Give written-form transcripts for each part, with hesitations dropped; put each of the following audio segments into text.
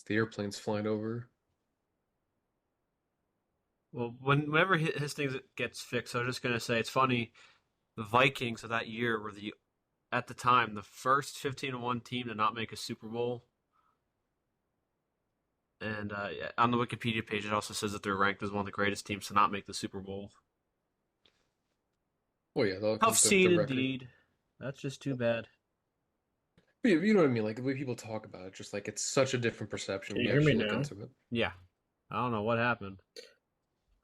It's the airplanes flying over. Well, whenever his thing gets fixed, I was just gonna say it's funny. The Vikings of that year were at the time the first 15-1 team to not make a Super Bowl. And on the Wikipedia page, it also says that they're ranked as one of the greatest teams to not make the Super Bowl. Oh yeah, Tough the scene record. indeed. That's just too bad. But you know what I mean? Like the way people talk about it, just like it's such a different perception Can when you you hear me actually look now? into it. Yeah. I don't know what happened.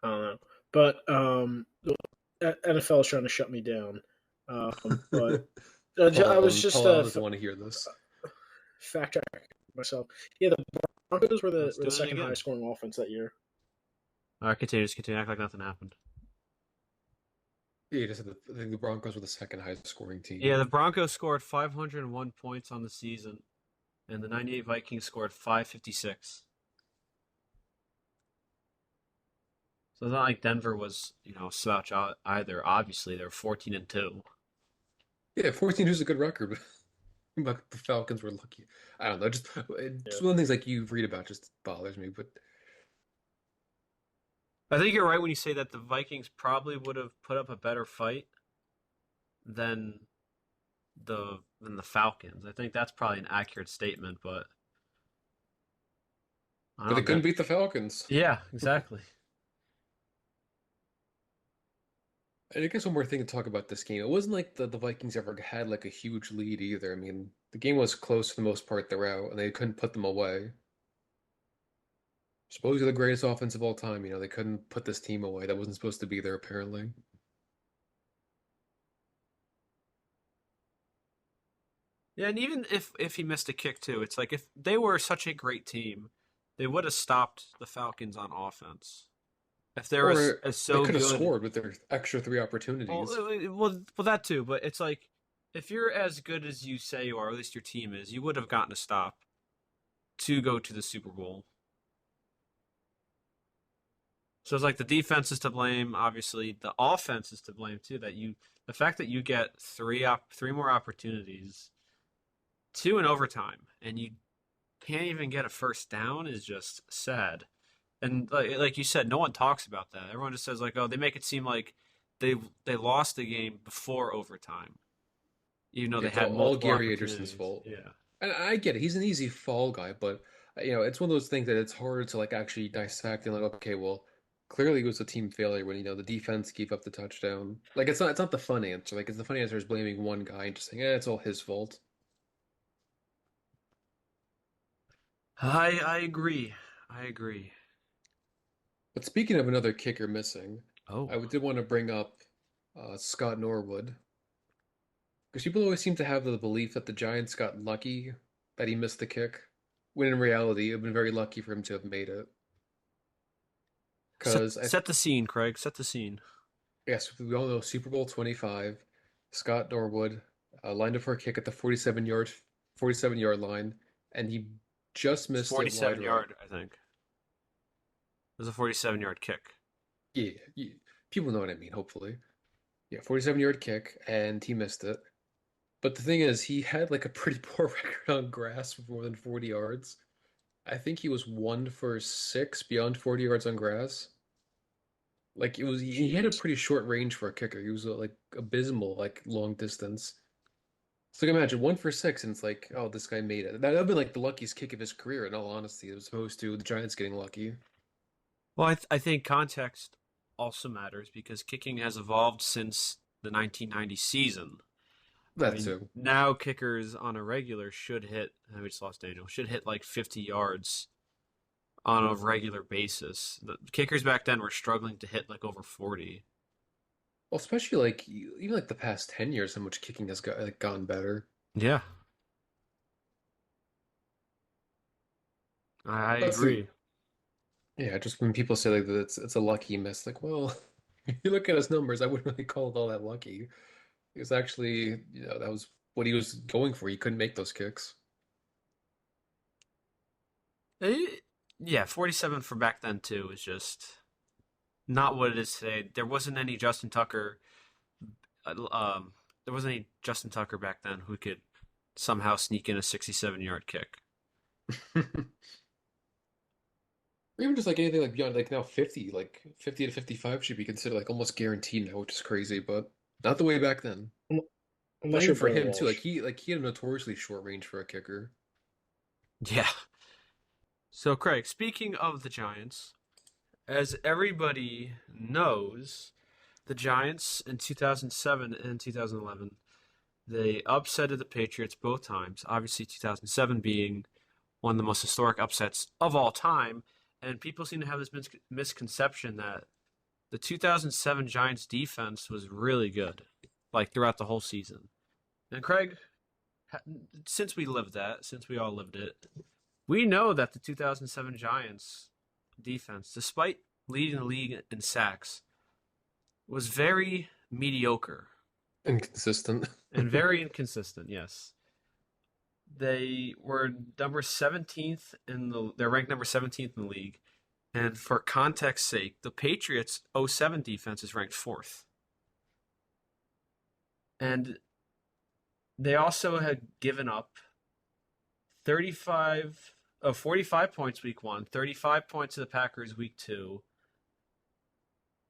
I don't know. But NFL is trying to shut me down. But I was just Paul doesn't want to hear this. fact check myself. Yeah, the Broncos were Let's the do it second again. highest scoring offense that year. All right, continue. Just continue. Act like nothing happened. Yeah, you just said I think the Broncos were the second highest scoring team. Yeah, the Broncos scored 501 points on the season, and the 98 Vikings scored 556. So it's not like Denver was, slouch out either. Obviously, they're 14-2. Yeah, 14 is a good record, but the Falcons were lucky. I don't know, just Yeah. one of the things like you read about just bothers me. But I think you're right when you say that the Vikings probably would have put up a better fight than the Falcons. I think that's probably an accurate statement, but I they don't couldn't know. beat the Falcons. Yeah, exactly. And I guess one more thing to talk about this game. It wasn't like the Vikings ever had like a huge lead either. I mean, the game was close for the most part throughout, and they couldn't put them away. Supposedly the greatest offense of all time, they couldn't put this team away. That wasn't supposed to be there apparently. Yeah, and even if he missed a kick too, it's like if they were such a great team, they would have stopped the Falcons on offense. If they're Or as they so could have good, scored with their extra three opportunities. well, that too. But it's like if you're as good as you say you are, or at least your team is, you would have gotten a stop to go to the Super Bowl. So it's like the defense is to blame. Obviously, the offense is to blame too. The fact that you get three more opportunities, two in overtime, and you can't even get a first down is just sad. And like you said, no one talks about that. Everyone just says like, oh, they make it seem like they lost the game before overtime, even though Yeah, they it's had all multiple Gary Anderson's opportunities. fault. Yeah. And I get it. He's an easy fall guy, but it's one of those things that it's hard to like actually dissect and like, okay, well, clearly it was a team failure when the defense gave up the touchdown. Like it's not the fun answer. Like it's the funny answer is blaming one guy and just saying, it's all his fault. I agree. I agree. But speaking of another kicker missing, Oh. I did want to bring up Scott Norwood because people always seem to have the belief that the Giants got lucky that he missed the kick, when in reality, it'd been very lucky for him to have made it. Set, Because set the scene, Craig. Set the scene. yes, we all know Super Bowl 25, Scott Norwood lined up for a kick at the 47-yard line, and he just It's missed it wide 47 right. yard, I think. It was a 47-yard kick. Yeah, people know what I mean, hopefully. Yeah, 47-yard kick, and he missed it. But the thing is, he had like a pretty poor record on grass for more than 40 yards. I think he was 1 for 6 beyond 40 yards on grass. Like he had a Jeez. pretty short range for a kicker. He was like abysmal, like long distance. So like imagine 1 for 6, and it's like, oh, this guy made it. That'd been like the luckiest kick of his career, in all honesty, as opposed to the Giants getting lucky. Well, I think context also matters because kicking has evolved since the 1990 season. I That mean, too. now kickers on a regular should hit. I just lost Daniel. Should hit like 50 yards on a regular basis. The kickers back then were struggling to hit like over 40. Well, especially like even like the past 10 years, how much kicking has gotten better. Yeah, I That's the agree. Yeah, just when people say like that it's a lucky miss, like, well, if you look at his numbers, I wouldn't really call it all that lucky. It was actually, that was what he was going for. He couldn't make those kicks. Eh, yeah, 47 for back then too is just not what it is today. There wasn't any Justin Tucker back then who could somehow sneak in a 67-yard kick. Or even just like anything like beyond like now 50, like 50 to 55 should be considered like almost guaranteed now, which is crazy, but not the way back then. Not Unless even you're for Bill him too. Walsh. Like he had a notoriously short range for a kicker. Yeah. So, Craig, speaking of the Giants, as everybody knows, the Giants in 2007 and 2011, they upsetted the Patriots both times. Obviously, 2007 being one of the most historic upsets of all time. And people seem to have this misconception that the 2007 Giants defense was really good, like throughout the whole season. And Craig, since since we all lived it, we know that the 2007 Giants defense, despite leading the league in sacks, was very mediocre Inconsistent. and very inconsistent. Yes, they were number 17th in they're ranked number 17th in the league. And for context sake, the Patriots' '07 defense is ranked fourth. And they also had given up 45 points week 1, 35 points to the Packers week 2.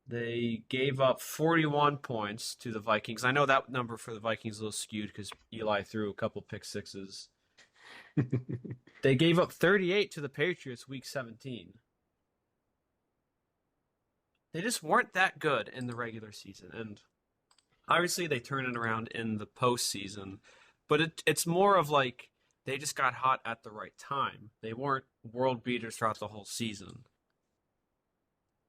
They gave up 41 points to the Vikings. I know that number for the Vikings is a little skewed because Eli threw a couple pick sixes. They gave up 38 to the Patriots week 17. They just weren't that good in the regular season. And obviously they turn it around in the postseason. But it's more of like they just got hot at the right time. They weren't world beaters throughout the whole season.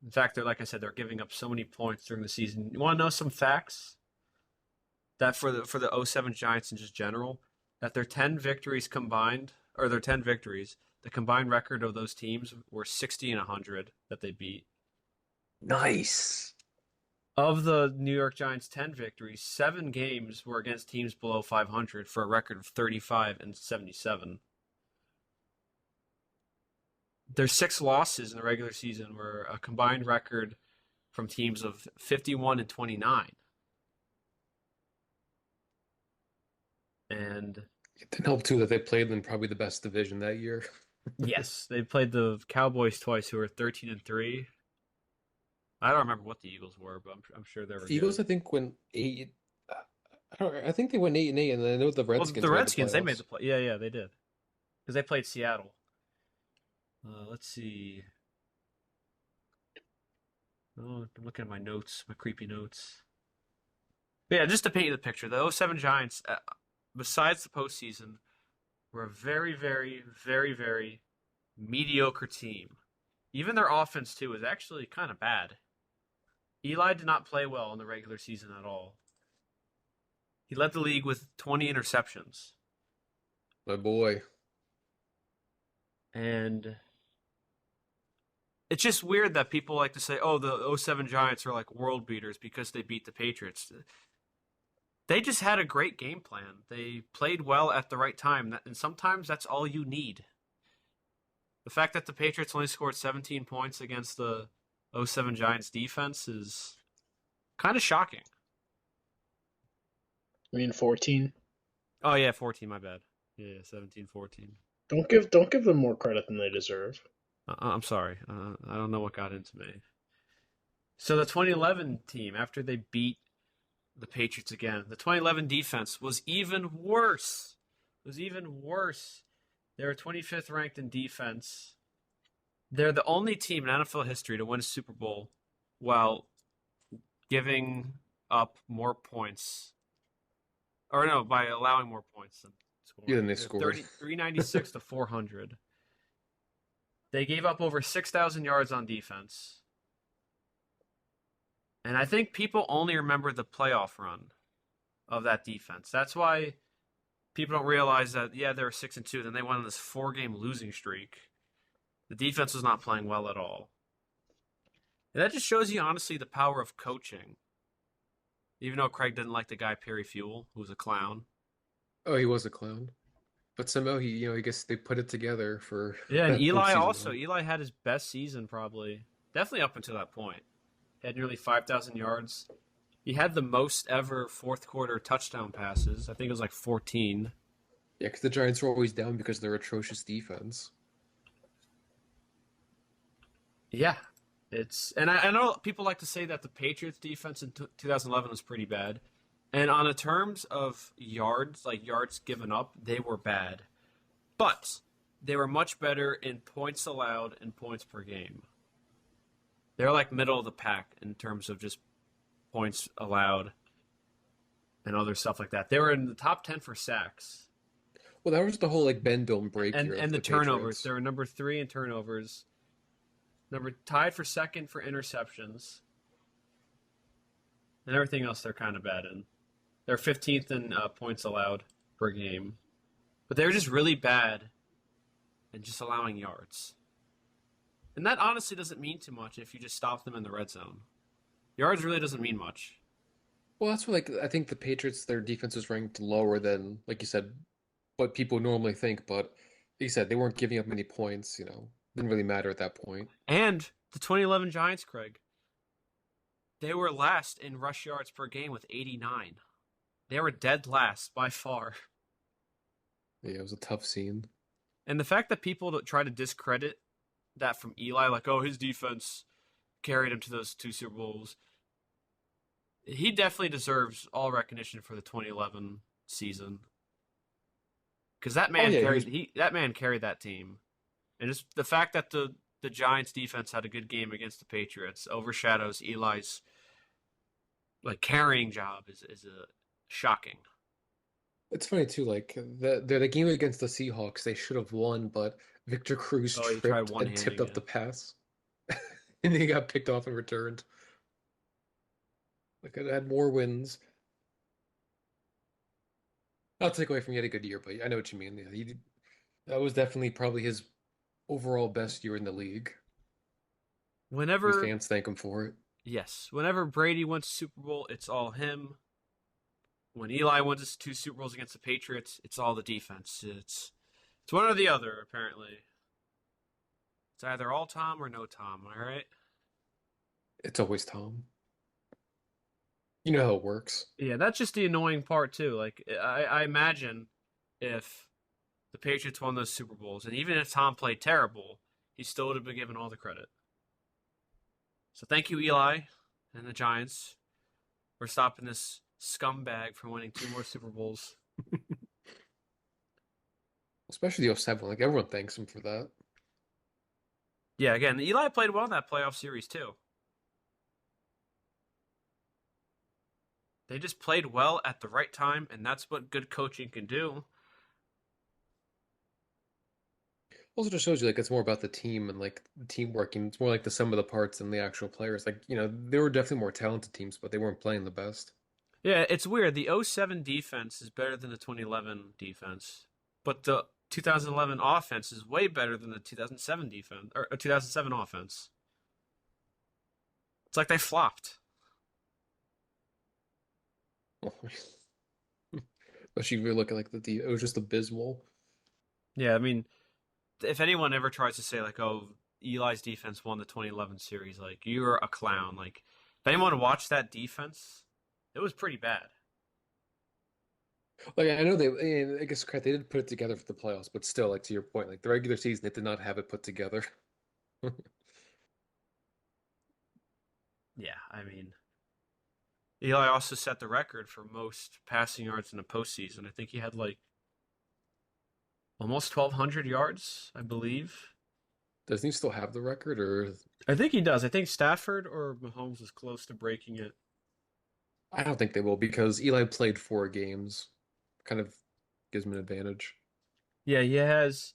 In fact, like I said, they're giving up so many points during the season. You want to know some facts? That for the '07 Giants in just general, that their 10 victories combined, or their 10 victories, the combined record of those teams were 60 and 100 that they beat. Nice. Of the New York Giants' 10 victories, 7 games were against teams below 500 for a record of 35 and 77. Their 6 losses in the regular season were a combined record from teams of 51 and 29. And It didn't help too that they played in probably the best division that year. yes, they played the Cowboys twice, who were 13 and 3. I don't remember what the Eagles were, but I'm sure they were The Eagles, good. I think, went 8. I think they went 8-8, and I know the Well, Redskins the made the Redskins, they made playoffs. the play. Yeah, they did. Because they played Seattle. Let's see. Oh, I'm looking at my notes, my creepy notes. But yeah, just to paint you the picture, the '07 Giants, besides the postseason, were a very, very, very, very mediocre team. Even their offense, too, was actually kind of bad. Eli did not play well in the regular season at all. He led the league with 20 interceptions. My boy. And it's just weird that people like to say, oh, the '07 Giants are like world beaters because they beat the Patriots. They just had a great game plan. They played well at the right time, and sometimes that's all you need. The fact that the Patriots only scored 17 points against the '07 Giants defense is kind of shocking. I mean, 14. Oh, yeah, 14, my bad. Yeah, 17, 14. Don't give them more credit than they deserve. I'm sorry. I don't know what got into me. So the 2011 team, after they beat the Patriots again, the 2011 defense was even worse. It was even worse. They were 25th ranked in defense. They're the only team in NFL history to win a Super Bowl while giving up more points. Or no, by allowing more points than scoring. Yeah, then they scored. 396 to 400. They gave up over 6,000 yards on defense. And I think people only remember the playoff run of that defense. That's why people don't realize that, yeah, they were 6-2, then they went on this 4-game losing streak. The defense was not playing well at all. And that just shows you, honestly, the power of coaching. Even though Craig didn't like the guy Perry Fuel, who was a clown. Oh, he was a clown. But somehow I guess they put it together for Yeah, and that Eli postseason also. run. Eli had his best season probably. Definitely up until that point. He had nearly 5,000 yards. He had the most ever fourth quarter touchdown passes. I think it was like 14. Yeah, because the Giants were always down because of their atrocious defense. Yeah, I know people like to say that the Patriots defense in 2011 was pretty bad, and on the terms of yards, like yards given up, they were bad, but they were much better in points allowed and points per game. They're like middle of the pack in terms of just points allowed and other stuff like that. They were in the top 10 for sacks Well, that was the whole like bend don't break year and of the the turnovers. Patriots. They were number 3 in turnovers, number tied for second for interceptions, and everything else they're kind of bad in. They're 15th in points allowed per game, but they were just really bad in just allowing yards. And that honestly doesn't mean too much if you just stop them in the red zone. Yards really doesn't mean much. Well, that's what like I think the Patriots their defense is ranked lower than like you said what people normally think, but like you said they weren't giving up many points, didn't really matter at that point. And the 2011 Giants, Craig, they were last in rush yards per game with 89. They were dead last by far. Yeah, it was a tough scene. And the fact that people try to discredit that from Eli, like, oh, his defense carried him to those 2 Super Bowls, he definitely deserves all recognition for the 2011 season because that Oh man yeah, carried that team, and just the fact that the Giants defense had a good game against the Patriots overshadows Eli's like carrying job is a shocking. it's funny too, like the game against the Seahawks, they should have won, but Victor Cruz Oh, he tried tripped one and tipped handing up the it. pass. And he got picked off and returned. Like it had more wins. Not to take away from he had a good year, but I know what you mean. Yeah, that was definitely probably his overall best year in the league. His Whenever fans thank him for it. Yes, whenever Brady wins a Super Bowl, it's all him. When Eli wins his 2 Super Bowls against the Patriots, it's all the defense. It's one or the other apparently. It's either all Tom or no Tom. All right. It's always Tom. You know how it works. Yeah, that's just the annoying part too. Like I imagine if the Patriots won those Super Bowls, and even if Tom played terrible, he still would have been given all the credit. So thank you, Eli, and the Giants for stopping this scumbag from winning 2 more Super Bowls. Especially the '07. Like everyone thanks him for that. Yeah, again, Eli played well in that playoff series too. They just played well at the right time, and that's what good coaching can do. Also just shows you like it's more about the team and like the team working. It's more like the sum of the parts than the actual players. Like, they were definitely more talented teams, but they weren't playing the best. Yeah, it's weird. The '07 defense is better than the 2011 defense, but the 2011 offense is way better than the 2007 defense or 2007 offense. It's like they flopped. Especially if you look at like it was just abysmal. Yeah, I mean, if anyone ever tries to say like, "Oh, Eli's defense won the 2011 series," like you're a clown. Like, if anyone watched that defense, it was pretty bad. Like I know I guess correct, they did put it together for the playoffs, but still, like to your point, like the regular season, they did not have it put together. Yeah, I mean, Eli also set the record for most passing yards in a postseason. I think he had like almost 1,200 yards, I believe. Doesn't he still have the record, or I think he does. I think Stafford or Mahomes is close to breaking it. I don't think they will because Eli played 4 games, kind of gives him an advantage. Yeah, he has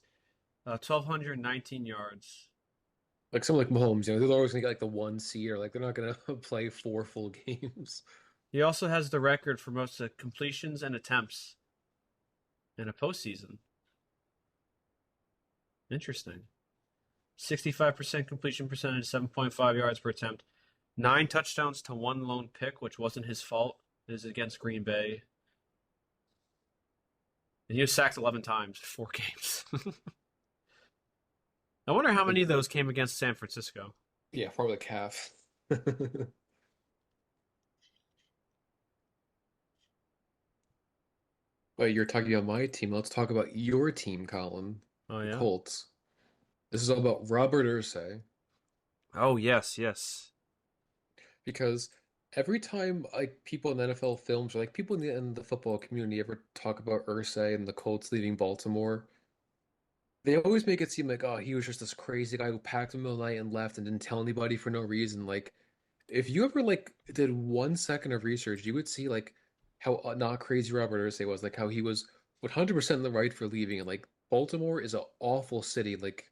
1,219 yards. Like someone like Mahomes, they're always gonna get like the 1 seed, or like they're not gonna play 4 full games. He also has the record for most completions and attempts in a postseason. Interesting. 65% completion percentage, 7.5 yards per attempt, 9 touchdowns to 1 lone pick, which wasn't his fault. It was against Green Bay. And he was sacked 11 times, 4 games. I wonder how Like, many of those came against San Francisco. yeah, probably like half. But you're talking about my team. Let's talk about your team, Colin, Oh, the yeah? Colts. This is all about Robert Ursay. Oh yes, yes. because every time like people in NFL films or like people in the football community ever talk about Irsay and the Colts leaving Baltimore, they always make it seem like, oh, he was just this crazy guy who packed him in the night and left and didn't tell anybody for no reason. Like, if you ever like did 1 second of research, you would see like how not crazy Robert Irsay was, like how he was 100% in the right for leaving, and like Baltimore is an awful city. Like,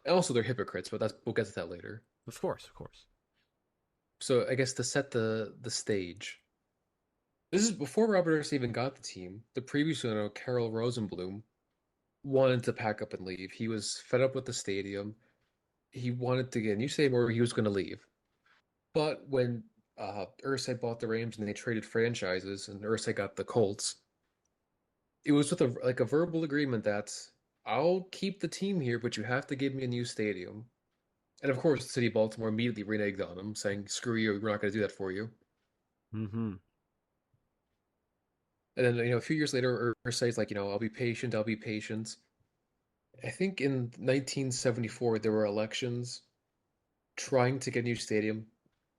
and also they're hypocrites, but that's we'll get to that later. Of course, of course. So I guess to set the stage, this is before Robert Irsay even got the team. The previous owner, Carol Rosenblum, wanted to pack up and leave. He was fed up with the stadium. He wanted to get a new stadium, or he was going to leave. But when Irsay bought the Rams and they traded franchises, and Irsay got the Colts, it was with a verbal agreement that I'll keep the team here, but you have to give me a new stadium. And of course, the city of Baltimore immediately reneged on him, saying, "Screw you, we're not going to do that for you." Mm-hmm. And then, a few years later, Irsay's like, I'll be patient, I'll be patient. I think in 1974 there were elections trying to get a new stadium.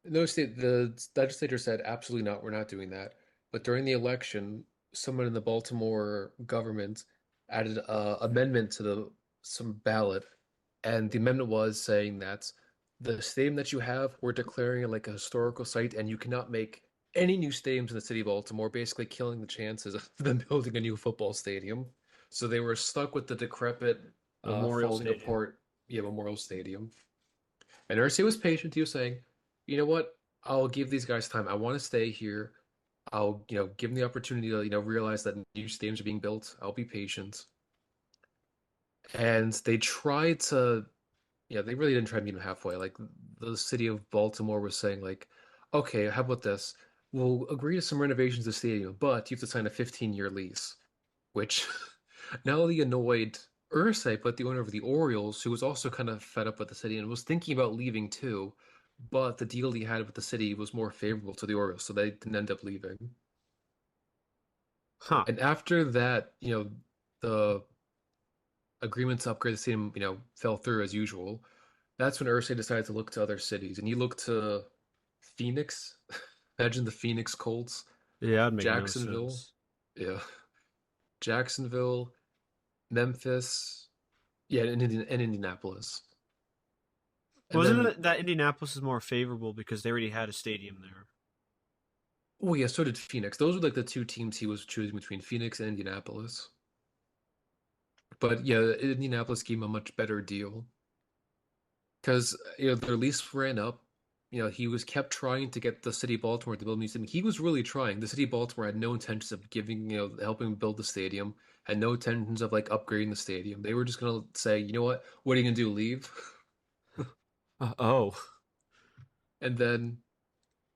No state, the legislature said, absolutely not, we're not doing that. But during the election, someone in the Baltimore government added a amendment to the some ballot, and the amendment was saying that the stadium that you have, we're declaring it like a historical site, and you cannot make any new stadiums in the city of Baltimore, basically killing the chances of them building a new football stadium. So they were stuck with the decrepit, Memorial falling Stadium. apart, yeah, Memorial Stadium. And Irsay was patient. He was saying, you know what? I'll give these guys time. I want to stay here. I'll, give them the opportunity to, realize that new stadiums are being built. I'll be patient. And they tried to, they really didn't try to meet him halfway. Like the city of Baltimore was saying, like, okay, how about this? We'll agree to some renovations to the stadium, but you have to sign a 15-year lease, which not only annoyed Irsay, but the owner of the Orioles, who was also kind of fed up with the city and was thinking about leaving too. But the deal he had with the city was more favorable to the Orioles, so they didn't end up leaving. Huh. And after that, the agreement to upgrade the stadium, fell through as usual. That's when Irsay decided to look to other cities, and he looked to Phoenix. Imagine the Phoenix Colts, Yeah, that'd make no Jacksonville, sense. yeah, Jacksonville, Memphis, yeah, and Indianapolis. And Wasn't then, it that Indianapolis is more favorable because they already had a stadium there? oh yeah, so did Phoenix. Those were like the two teams he was choosing between, Phoenix and Indianapolis. But yeah, Indianapolis gave him a much better deal because their lease ran up. He was kept trying to get the city of Baltimore to build a new stadium. He was really trying. The city of Baltimore had no intentions of giving, helping build the stadium. Had no intentions of like upgrading the stadium. They were just gonna say, you know what are you gonna do? Leave? Oh. And then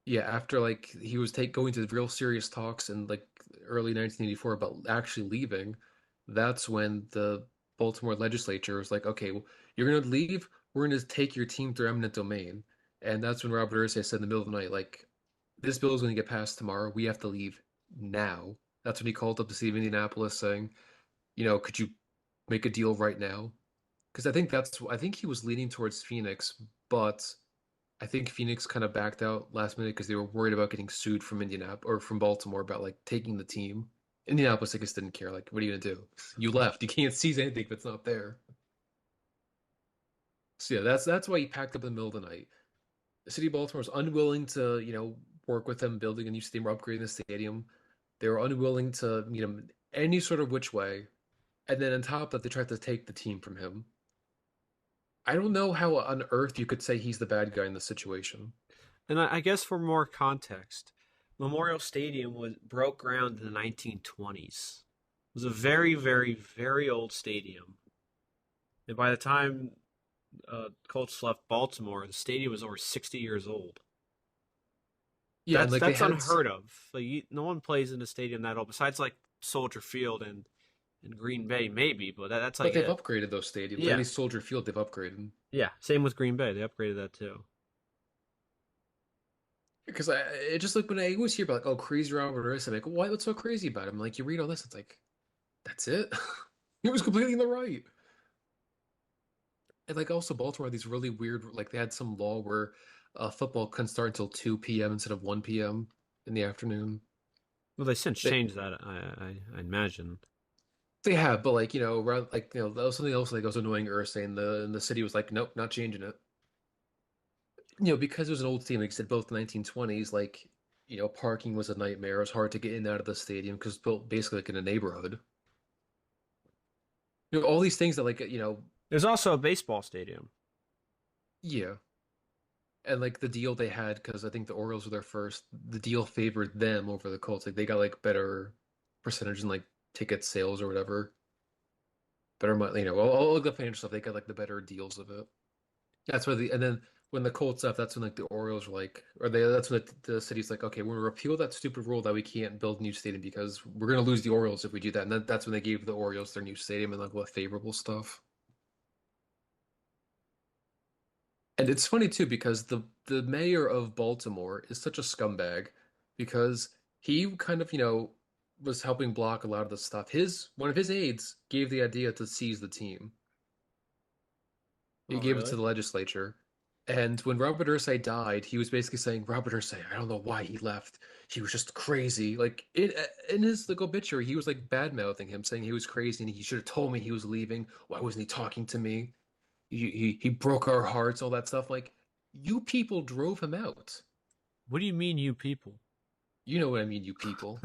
yeah, after like he was take going to real serious talks in like early 1984 about actually leaving, that's when the Baltimore legislature was like, okay, well, you're gonna leave, we're gonna take your team through eminent domain. And that's when Robert Irsay said in the middle of the night, like, this bill is gonna get passed tomorrow. We have to leave now. That's when he called up the city of Indianapolis saying, could you make a deal right now? Because I think he was leaning towards Phoenix, but I think Phoenix kind of backed out last minute because they were worried about getting sued from Indianapolis or from Baltimore about like taking the team. Indianapolis, I guess, didn't care. Like, what are you gonna do? You left. You can't seize anything if it's not there. So yeah, that's why he packed up in the middle of the night. The city of Baltimore was unwilling to, work with them building a new stadium or upgrading the stadium. They were unwilling to meet him any sort of which way. And then on top of that, they tried to take the team from him. I don't know how on earth you could say he's the bad guy in this situation. And I guess for more context, Memorial Stadium was broke ground in the 1920s. It was a very, very, very old stadium. And by the time Colts left Baltimore, the stadium was over 60 years old. Yeah, and That's like they that's had unheard of. No one plays in a stadium that old besides like Soldier Field and Green Bay maybe, but that's But like they've it. upgraded those stadiums. At Yeah, least Soldier Field, they've upgraded. yeah. Same with Green Bay. They upgraded that too. Because it just like when I always hear about like, oh, crazy Robert Harris, I'm like, what's so crazy about him? Like you read all this, it's like, that's it. He was completely in the right. And like also Baltimore had these really weird, like they had some law where football couldn't start until 2 p.m. instead of 1 p.m. in the afternoon. Well, they since They changed that. I imagine. they have, but like around like that was something else like I was annoying Ursay, and the city was like, nope, not changing it. Because it was an old team, like I said, both the 1920s, like parking was a nightmare. It was hard to get in and out of the stadium because built basically like in a neighborhood. All these things that like There's also a baseball stadium. yeah. And like the deal they had, because I think the Orioles were their first, the deal favored them over the Colts. Like they got like better percentage in like ticket sales or whatever. Better money, all the financial stuff. They got like the better deals of it. That's where and then when the Colts left, that's when like the Orioles were like, that's when the city's like, okay, we're gonna repeal that stupid rule that we can't build a new stadium because we're gonna lose the Orioles if we do that. And that's when they gave the Orioles their new stadium and like what favorable stuff. And it's funny too because the mayor of Baltimore is such a scumbag because he kind of, was helping block a lot of the stuff. His one of his aides gave the idea to seize the team. He Oh, gave it to really? the legislature. And when Robert Ursay died, he was basically saying, Robert Ursay, I don't know why he left. He was just crazy. Like in his like obituary, he was like bad mouthing him, saying he was crazy and he should have told me he was leaving. Why wasn't he talking to me? He broke our hearts, all that stuff. Like you people drove him out. What do you mean, you people? You know what I mean, you people.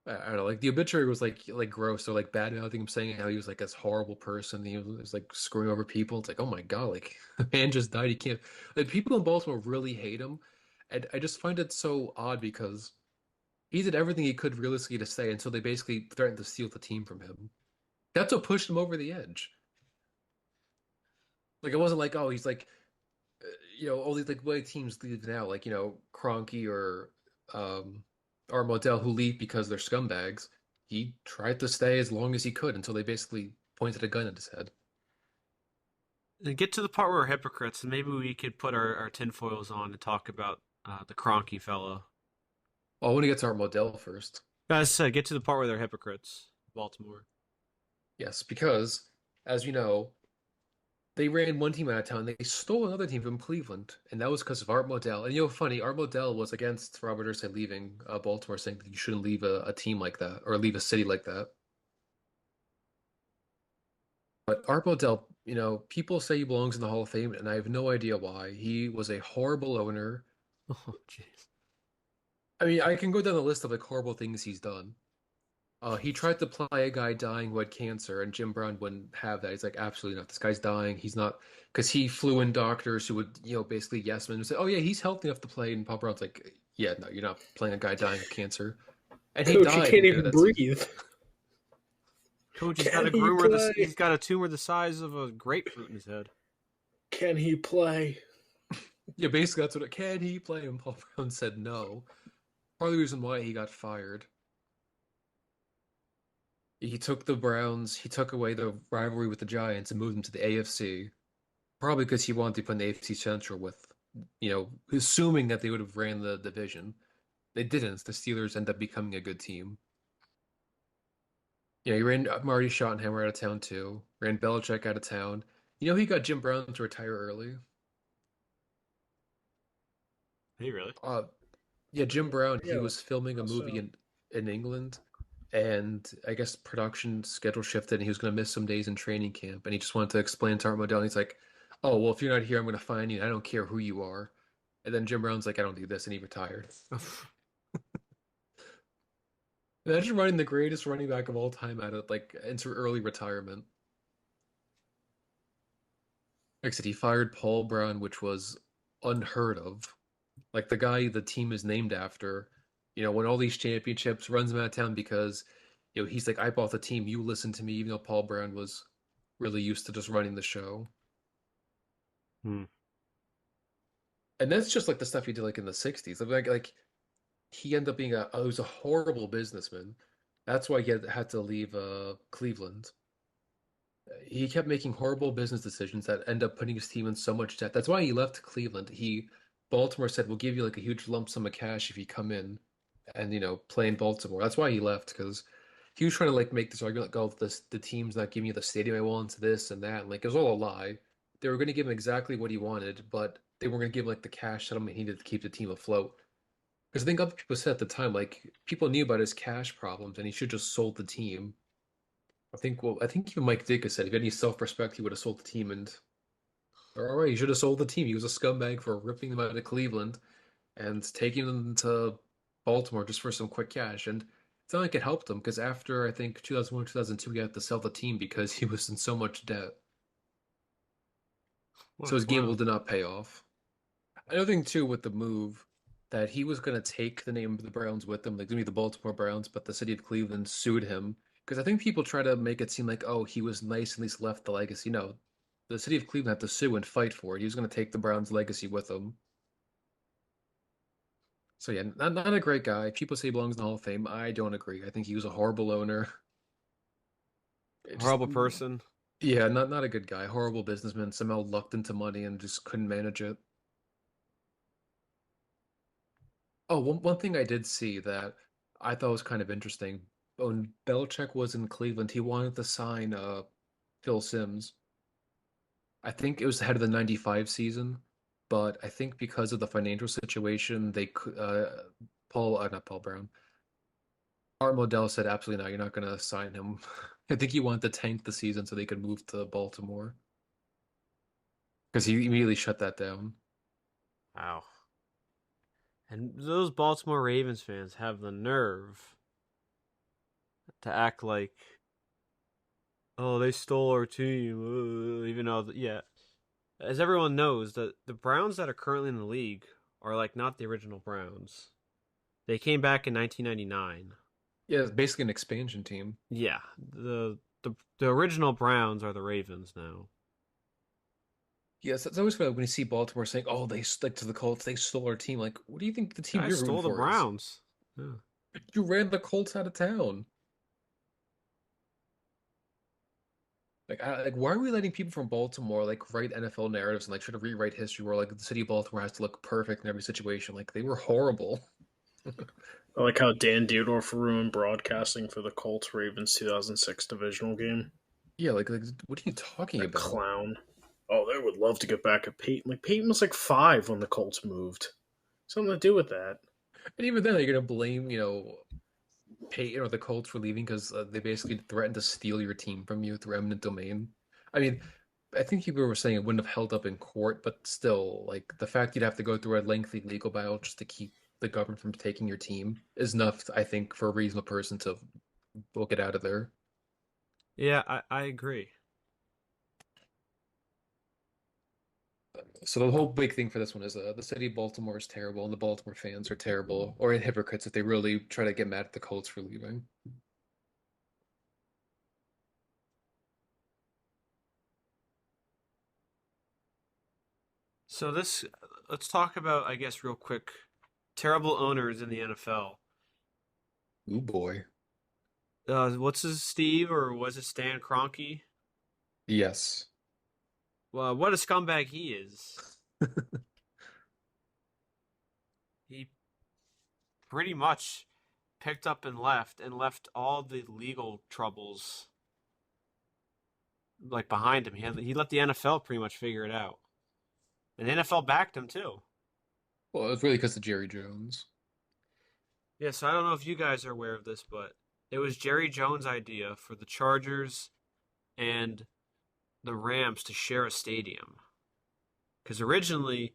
I don't know. Like the obituary was like gross. So like bad mouthing him, saying how he was like this horrible person. He was like screwing over people. It's like, oh my God, like the man just died. He can't. Like people in Baltimore really hate him, and I just find it so odd because he did everything he could realistically to stay until they basically threatened to steal the team from him. That's what pushed him over the edge. Like it wasn't like, oh, he's like all these like way teams leave now, like Kroenke or um Modell who leave because they're scumbags. He tried to stay as long as he could until they basically pointed a gun at his head. And get to the part where we're hypocrites, and maybe we could put our tinfoils on and talk about the Cronky fellow. Oh, I want to get to Modell first. As I said, get to the part where they're hypocrites. Baltimore. Yes, because as you know, they ran one team out of town. They stole another team from Cleveland, and that was because of Art Modell. And funny, Art Modell was against Robert Irsay leaving Baltimore, saying that you shouldn't leave a team like that or leave a city like that. But Art Modell, people say he belongs in the Hall of Fame, and I have no idea why. He was a horrible owner. Oh, jeez. I mean, I can go down the list of like horrible things he's done. He tried to play a guy dying who had cancer, and Jim Brown wouldn't have that. He's like, absolutely not. This guy's dying. He's not, because he flew in doctors who would, basically yes men and say, oh yeah, he's healthy enough to play. And Paul Brown's like, yeah, no, you're not playing a guy dying of cancer. And he Coach, he died. can't And even that's breathe. Coach, Can he he's play? got a tumor the size of a grapefruit in his head. Can he play? yeah, basically that's what it. Can he play? And Paul Brown said no. Part of the reason why he got fired. He took the Browns. He took away the rivalry with the Giants and moved them to the AFC. Probably because he wanted to put an AFC Central with, assuming that they would have ran the division. They didn't. The Steelers end up becoming a good team. He ran Marty Schottenheimer out of town too. Ran Belichick out of town. He got Jim Brown to retire early. Hey, really? Uh, yeah, Jim Brown. He Yeah, was filming a movie so in England, and I guess production schedule shifted, and he was going to miss some days in training camp, and he just wanted to explain to Art Modell. And he's like, "Oh, well, if you're not here, I'm going to fine you. I don't care who you are." And then Jim Brown's like, "I don't do this," and he retired. Imagine running the greatest running back of all time out of like into early retirement. Like I said, he fired Paul Brown, which was unheard of. Like the guy the team is named after, won all these championships, runs him out of town because, he's like, I bought the team, you listen to me, even though Paul Brown was really used to just running the show. Hmm. And that's just like the stuff he did like in the 60s. Like he ended up being he was a horrible businessman. That's why he had to leave Cleveland. He kept making horrible business decisions that end up putting his team in so much debt. That's why he left Cleveland. Baltimore said, "We'll give you like a huge lump sum of cash if you come in and play in Baltimore." That's why he left because he was trying to like make this argument like, oh, the team's not giving you the stadium I want, this and that. And, like, it was all a lie. They were going to give him exactly what he wanted, but they weren't going to give him, like, the cash settlement he needed to keep the team afloat. Because I think other people said at the time, like, people knew about his cash problems and he should just sold the team. I think even Mike Ditka said if he had any self-respect, he would have sold the team. And all right, he should have sold the team. He was a scumbag for ripping them out of Cleveland and taking them to Baltimore just for some quick cash. And it's not like it helped him because after I think 2001, 2002, he had to sell the team because he was in so much debt. What So a his gamble clown. did not pay off. Another thing too with the move that he was going to take the name of the Browns with him, like going to be the Baltimore Browns, but the city of Cleveland sued him because I think people try to make it seem like, oh, he was nice and at least left the legacy. No, the city of Cleveland had to sue and fight for it. He was going to take the Browns' legacy with him. So yeah, not a great guy. People say he belongs in the Hall of Fame. I don't agree. I think he was a horrible owner. It just Horrible person. yeah, not a good guy. Horrible businessman. Somehow lucked into money and just couldn't manage it. Oh, one thing I did see that I thought was kind of interesting. When Belichick was in Cleveland, he wanted to sign Phil Simms. I think it was ahead of the '95 season, but I think because of the financial situation, not Paul Brown. Art Modell said, absolutely not, you're not going to sign him. I think he wanted to tank the season so they could move to Baltimore because he immediately shut that down. Wow. And those Baltimore Ravens fans have the nerve to act like, oh, they stole our team, even though, yeah, as everyone knows, the Browns that are currently in the league are like not the original Browns. They came back in 1999. Yeah, it's basically an expansion team. Yeah, the original Browns are the Ravens now. Yes, it's always funny when you see Baltimore saying, "Oh, they stick to the Colts. They stole our team." Like, what do you think the team Guys you're rooting stole the for is? Browns. Yeah. You ran the Colts out of town. Like, why are we letting people from Baltimore like write NFL narratives and like try to rewrite history where like the city of Baltimore has to look perfect in every situation? Like, they were horrible. I like how Dan Dierdorf ruined broadcasting for the Colts Ravens 2006 divisional game. Yeah, like what are you talking That about? clown. Oh, they would love to get back at Peyton. Like Peyton was like 5 when the Colts moved. Something to do with that. And even then, you're gonna blame Peyton or the Colts for leaving because they basically threatened to steal your team from you through eminent domain. I mean, I think people were saying it wouldn't have held up in court, but still, like the fact you'd have to go through a lengthy legal battle just to keep the government from taking your team is enough, I think, for a reasonable person to book it out of there. Yeah, I agree. So the whole big thing for this one is the city of Baltimore is terrible, and the Baltimore fans are terrible, or hypocrites if they really try to get mad at the Colts for leaving. So let's talk about, I guess, real quick, terrible owners in the NFL. Ooh boy. What's his Steve or was it Stan Kroenke? Yes. Well, what a scumbag he is. He pretty much picked up and left all the legal troubles like behind him. He let the NFL pretty much figure it out, and the NFL backed him too. Well, it was really because of Jerry Jones. Yeah, so I don't know if you guys are aware of this, but it was Jerry Jones' idea for the Chargers and the Rams to share a stadium. Because originally,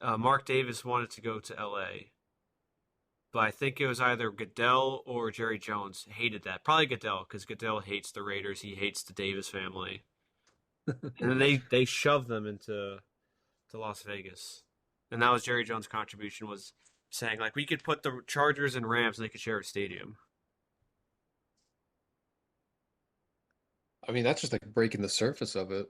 Mark Davis wanted to go to LA, but I think it was either Goodell or Jerry Jones hated that. Probably Goodell, because Goodell hates the Raiders. He hates the Davis family. And then they shoved them to Las Vegas. And that was Jerry Jones' contribution was saying, like, we could put the Chargers and Rams and they could share a stadium. I mean, that's just like breaking the surface of it.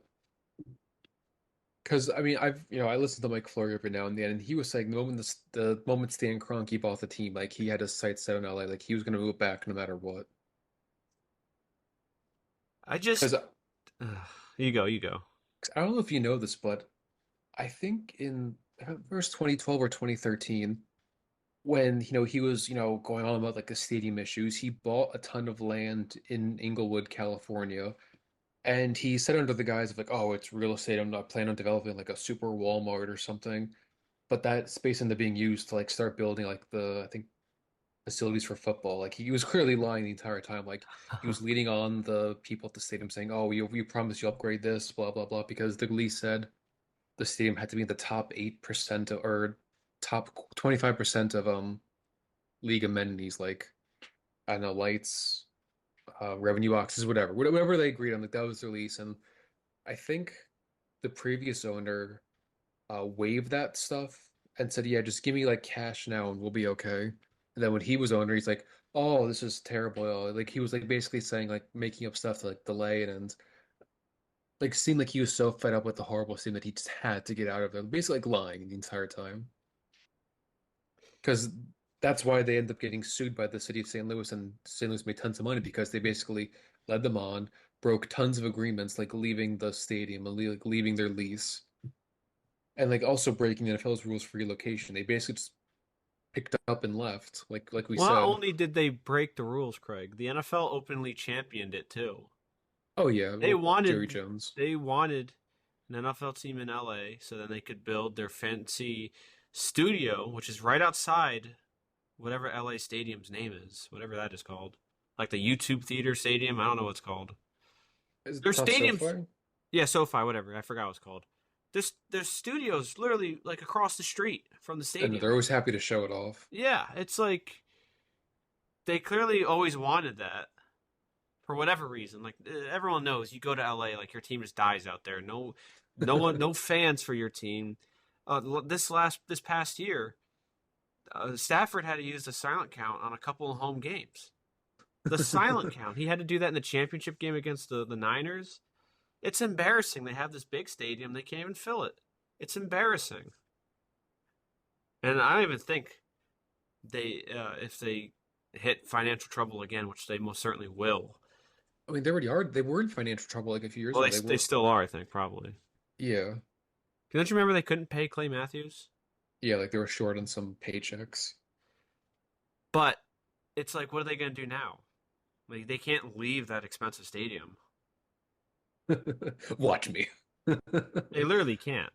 Because I mean, I listen to Mike Florio every now and then, and he was saying the moment Stan Kroenke bought the team, like he had his sights set on LA, like he was going to move back no matter what. I just. Because You go. I don't know if you know this, but I think in first 2012 or 2013, when he was going on about like the stadium issues, he bought a ton of land in Inglewood, California, and he said under the guise of like, oh, it's real estate. I'm not planning on developing like a super Walmart or something. But that space ended up being used to like start building like the I think facilities for football. Like he was clearly lying the entire time. Like he was leading on the people at the stadium saying, "Oh, we promise you upgrade this, blah blah blah," because the lease said the stadium had to be in the top 8% or top 25% of league amenities, like I don't know, lights, revenue boxes, whatever they agreed on. Like that was the lease, and I think the previous owner waived that stuff and said, "Yeah, just give me like cash now and we'll be okay." And then when he was owner, he's like, "Oh, this is terrible." Like he was like basically saying like making up stuff to like delay it and like seemed like he was so fed up with the horrible scene that he just had to get out of there. Basically like lying the entire time. Because that's why they end up getting sued by the city of St. Louis, and St. Louis made tons of money because they basically led them on, broke tons of agreements, like leaving the stadium and like leaving their lease, and like also breaking the NFL's rules for relocation. They basically just picked up and left, like we Well, not said. only did they break the rules, Craig, the NFL openly championed it too. Oh yeah, They well, Jerry wanted Jones. they wanted an NFL team in LA so then they could build their fancy studio, which is right outside whatever LA Stadium's name is, whatever that is called. Like the YouTube Theater Stadium, I don't know what it's called. Their It's not stadiums, SoFi, yeah, SoFi, whatever, I forgot what it's called. There's studios literally like across the street from the and they're stadium. always happy to show it off. Yeah, it's like they clearly always wanted that for whatever reason. Like everyone knows, you go to LA, like your team just dies out there. No one, no fans for your team. This past year, Stafford had to use the silent count on a couple of home games. The silent count. He had to do that in the championship game against the Niners. It's embarrassing. They have this big stadium, they can't even fill it. It's embarrassing. And I don't even think if they hit financial trouble again, which they most certainly will. I mean, they already are. They were in financial trouble like a few years Well, ago. They they were, still are, I think, probably. yeah, Don't you remember they couldn't pay Clay Matthews? yeah, like they were short on some paychecks. But it's like, what are they going to do now? Like, they can't leave that expensive stadium. Watch me. They literally can't.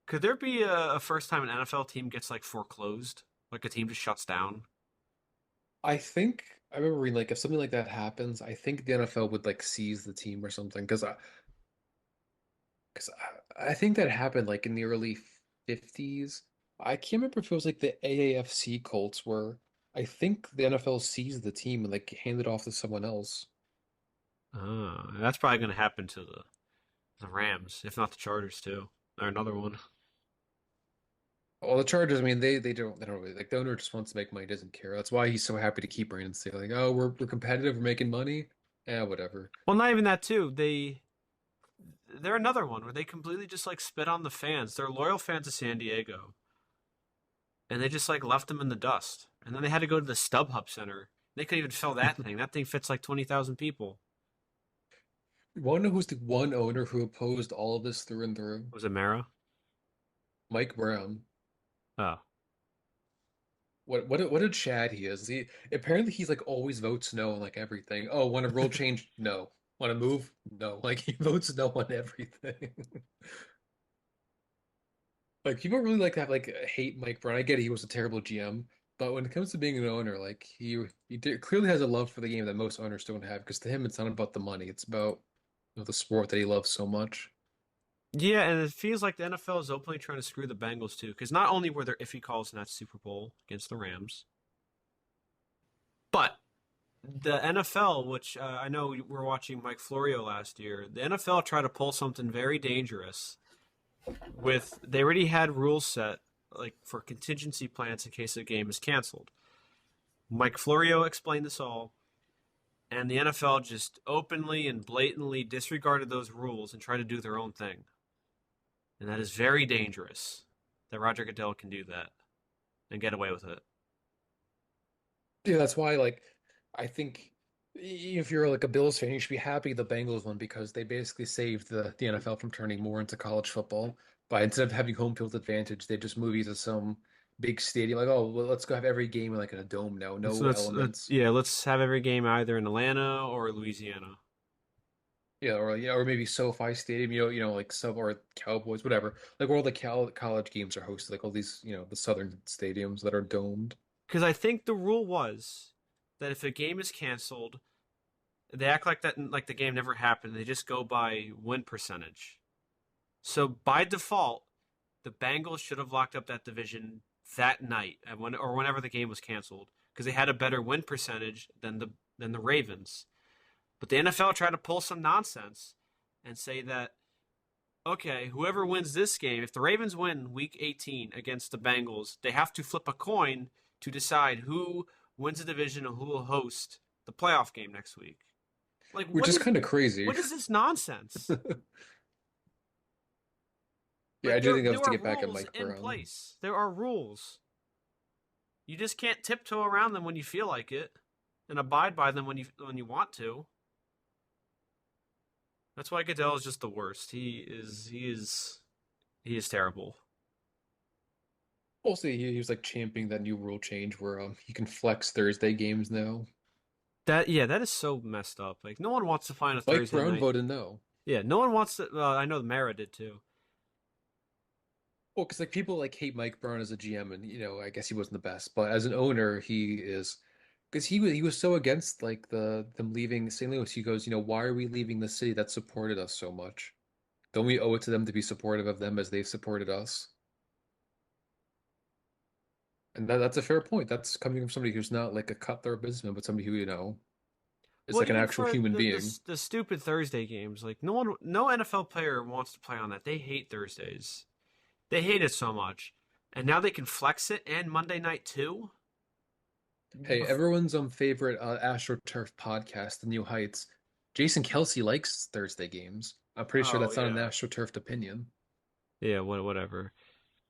Could there be a first time an NFL team gets like foreclosed? Like a team just shuts down? I think I remember reading like if something like that happens, I think the NFL would like seize the team or something because I think that happened like in the early 50s. I can't remember if it was like the AAFC Colts where I think the NFL seized the team and like handed off to someone else. That's probably going to happen to the Rams, if not the Chargers too, or another one. Well, the Chargers, I mean, they don't really like the owner just wants to make money, doesn't care. That's why he's so happy to keep Brandon Staley. Like, oh, we're competitive, we're making money. Yeah, whatever. Well, not even that too. They're another one where they completely just like spit on the fans. They're loyal fans of San Diego, and they just like left them in the dust. And then they had to go to the StubHub Center. They couldn't even fill that thing. That thing fits like 20,000 people. You want to know who's the one owner who opposed all of this through and through? Was it Mara? Mike Brown. Oh, What a Chad he is. He apparently he's like always votes no on like everything. Oh, want a rule change? No. Want to move? No. Like he votes no on everything. Like people really like have like hate Mike Brown. I get he was a terrible GM, but when it comes to being an owner, like clearly has a love for the game that most owners don't have. Because to him, it's not about the money; it's about the sport that he loves so much. yeah, and it feels like the NFL is openly trying to screw the Bengals too, because not only were there iffy calls in that Super Bowl against the Rams, but the NFL, which I know we were watching Mike Florio last year, the NFL tried to pull something very dangerous. With they already had rules set like for contingency plans in case a game is canceled. Mike Florio explained this all, and the NFL just openly and blatantly disregarded those rules and tried to do their own thing. And that is very dangerous that Roger Goodell can do that and get away with it. Yeah, that's why like I think if you're like a Bills fan, you should be happy the Bengals won because they basically saved the NFL from turning more into college football. But instead of having home field advantage, they just move you to some big stadium. Like, oh, well, let's go have every game like in a dome now, So no elements. let's have every game either in Atlanta or Louisiana. Yeah, or or maybe SoFi Stadium, like some or Cowboys, whatever. Like where all the college games are hosted, like all these, the southern stadiums that are domed. Because I think the rule was that if a game is canceled, they act like the game never happened. They just go by win percentage. So by default, the Bengals should have locked up that division that night, or whenever the game was canceled, because they had a better win percentage than the Ravens. But the NFL tried to pull some nonsense and say that, okay, whoever wins this game, if the Ravens win Week 18 against the Bengals, they have to flip a coin to decide who wins the division and who will host the playoff game next week. Like, Which is kind of crazy. what is this nonsense? Yeah, I Like do think I have there to are get back at rules Mike in Brown. place. There are rules. You just can't tiptoe around them when you feel like it, and abide by them when you want to. That's why Goodell is just the worst. He is terrible. Also, he was like championing that new rule change where you can flex Thursday games now. That is so messed up. Like no one wants to find a Mike Thursday Brown night. voted no. Yeah, no one wants to. I know the Mara did too. Well, because like people like hate Mike Brown as a GM, and I guess he wasn't the best, but as an owner, he is because he was so against like them leaving St. Louis. He goes, why are we leaving the city that supported us so much? Don't we owe it to them to be supportive of them as they've supported us? And that's a fair point. That's coming from somebody who's not like a cutthroat businessman, but somebody who, is Well, like an even actual for human the, being. the stupid Thursday games, like no NFL player wants to play on that. They hate Thursdays. They hate it so much, and now they can flex it and Monday night too. Hey, Bef- everyone's favorite AstroTurf podcast, The New Heights. Jason Kelsey likes Thursday games. I'm pretty sure oh that's not an yeah, AstroTurfed opinion. yeah, whatever.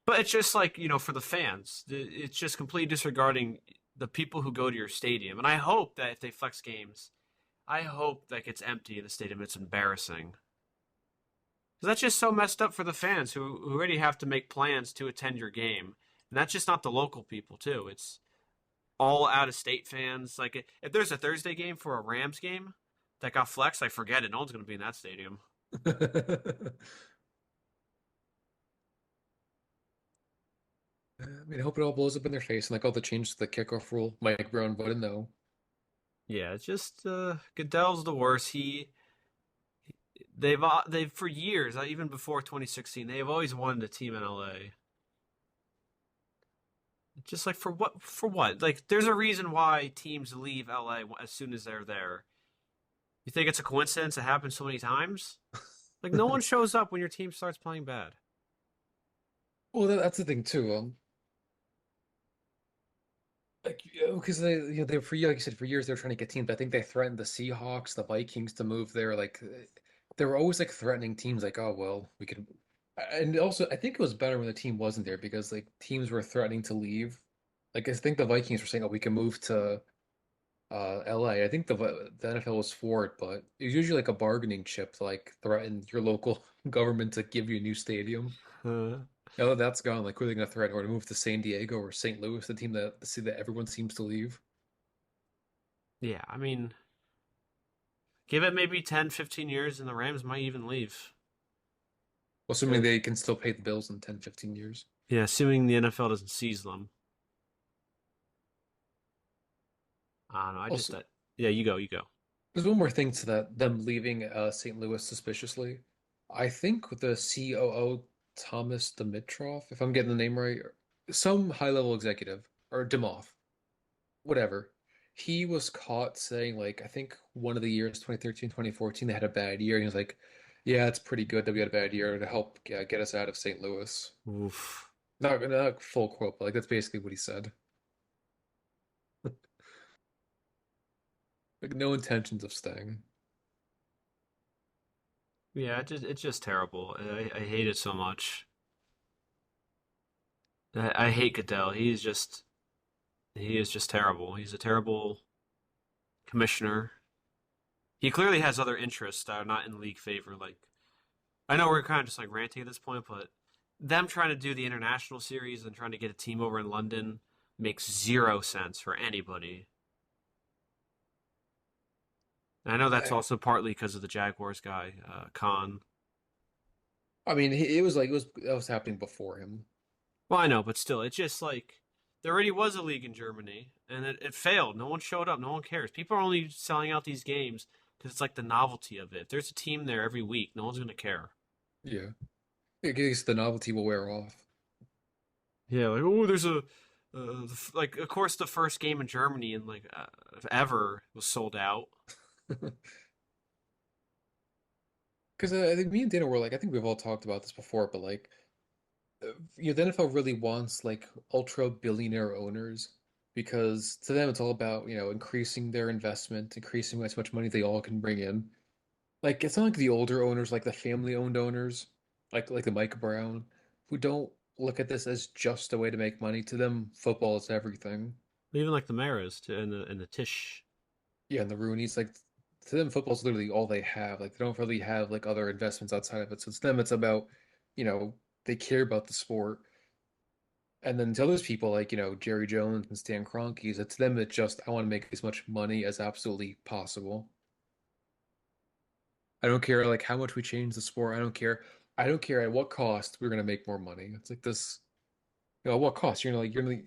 But it's just like for the fans, it's just completely disregarding the people who go to your stadium. And I hope that if they flex games, I hope that gets empty in the stadium. It's embarrassing. Because that's just so messed up for the fans who already have to make plans to attend your game. And that's just not the local people, too. It's all out of state fans. Like, if there's a Thursday game for a Rams game that got flexed, I forget it. No one's going to be in that stadium. I mean, I hope it all blows up in their face and like all the changes to the kickoff rule. Mike Brown voted no. Yeah, it's just Goodell's the worst. They've for years, even before 2016, they have always wanted a team in LA. Just like for what? For what? Like, there's a reason why teams leave LA as soon as they're there. You think it's a coincidence it happens so many times? Like, no one shows up when your team starts playing bad. Well, that's the thing too. Like, because they for like you said, for years they were trying to get teams. I think they threatened the Seahawks, the Vikings to move there. Like, they were always like threatening teams. Like, oh well, we could. And also, I think it was better when the team wasn't there because like teams were threatening to leave. Like, I think the Vikings were saying, "Oh, we can move to LA." I think the NFL was for it, but it was usually like a bargaining chip to like threaten your local government to give you a new stadium. Uh, Now that that's gone, like, who are they going to threaten or to move to San Diego or St. Louis, the city that everyone seems to leave? yeah, I mean, give it maybe 10, 15 years, and the Rams might even leave. Assuming they can still pay the bills in 10, 15 years. Yeah, assuming the NFL doesn't seize them. I don't know. Also, Yeah, you go. there's one more thing to them leaving St. Louis suspiciously. I think with the COO Thomas Dimitrov, if I'm getting the name right, some high-level executive or Dimov, whatever. He was caught saying like I think one of the years 2013, 2014 they had a bad year. And he was like, "Yeah, it's pretty good that we had a bad year to help get us out of St. Louis." Oof. Not full quote, but like that's basically what he said. Like no intentions of staying. Yeah, it's just terrible. I hate it so much. I hate Goodell. He is just terrible. He's a terrible commissioner. He clearly has other interests that are not in league favor. Like I know we're kind of just like ranting at this point, but them trying to do the international series and trying to get a team over in London makes zero sense for anybody. And I know that's I also partly because of the Jaguars guy, Khan. I mean, it was like that was happening before him. Well, I know, but still, it's just like there already was a league in Germany, and it failed. No one showed up. No one cares. People are only selling out these games because it's like the novelty of it. If there's a team there every week, no one's gonna care. Yeah, I guess the novelty will wear off. Yeah, like oh, there's a like of course the first game in Germany in like ever was sold out. Because I think me and Dana were like, I think we've all talked about this before, but like, the NFL really wants like ultra billionaire owners because to them it's all about, increasing their investment, increasing as much money they all can bring in. Like it's not like the older owners, like the family-owned owners, like the Mike Brown, who don't look at this as just a way to make money. To them, football is everything. Even like the Maras and the Tish. Yeah, and the Rooney's like to them, football's literally all they have. Like they don't really have like other investments outside of it. So it's them, it's about, you know, they care about the sport. And then to those people like, Jerry Jones and Stan Kroenke's, it's them that just I want to make as much money as absolutely possible. I don't care like how much we change the sport. I don't care. I don't care at what cost we're gonna make more money. It's like this, at what cost? You're gonna